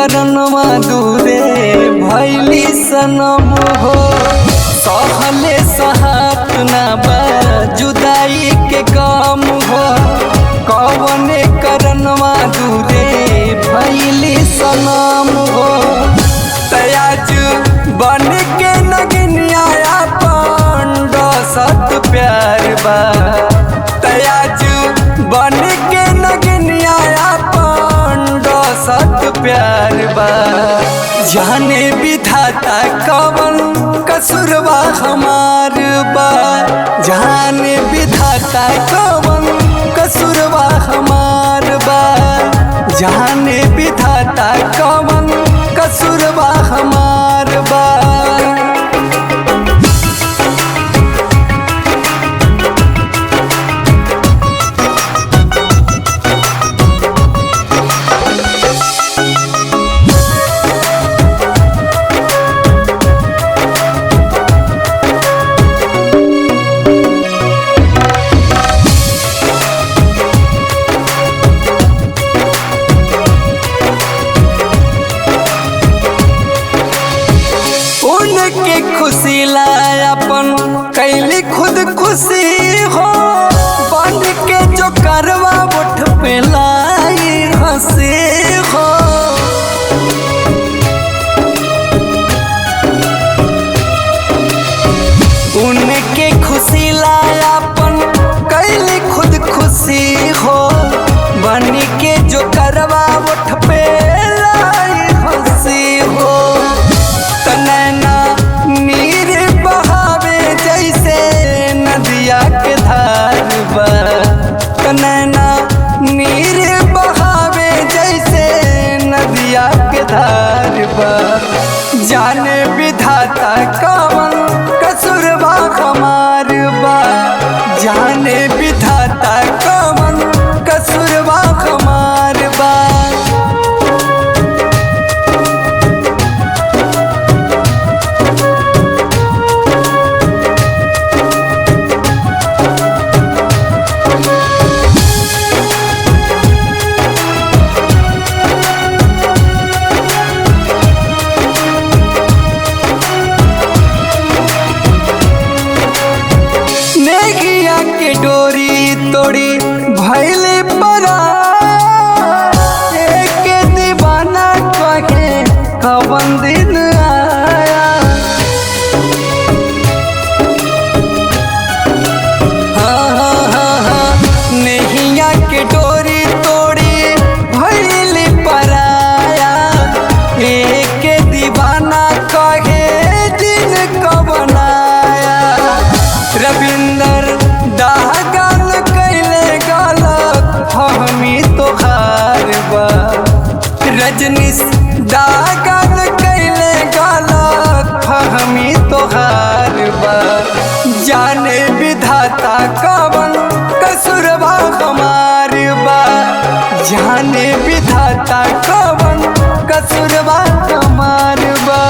करनवा दूरे भैली सनम हो। सहले सहात ना बा जुदाई के गम हो। कवने करनवा दूरे भैली सनम हो। तयाज बन के नगनिया पंड सत प्यार बा। तयाज बन के नगनिया पंड सत प्यार बा। जाने विधाता कवन कसुरवा हमार बा। जाने विधाता कवन कसुरवा हमार बा। जाने विधाता कवन कसुरवा हमार बा। उनके खुशी लायापन कैली खुद खुशी हो। बन के जो करवा उठ पे लाई हंसी हो। उनके खुशी लायापन कैली खुद खुशी हो। बन के जो करवा उठ पे लाई हंसी हो। तनैना नीर बहावे जैसे नदिया के धार बा। तनैना नीर बहावे जैसे नदिया के धार बा। जाने विधाता कवन कसुरवा हमार बा। जाने विधाता कवन कसुरवा हमार बा। नेगिया के डोरी तोड़ी भैले पराया। एक दीवाना कहे कवन दिन आया। हाँ, नेहिया के डोरी तोड़ी भैले पराया। एक दीवाना कहे दिन कवन आया। रविंदर दागन कैले गलत हमी तोहार बा। रजनीश दागन कैले गलत हमी तोहार बा। जाने विधाता कवन कसुरवा हमार बा। जाने विधाता कवन कसुरवा हमार बा।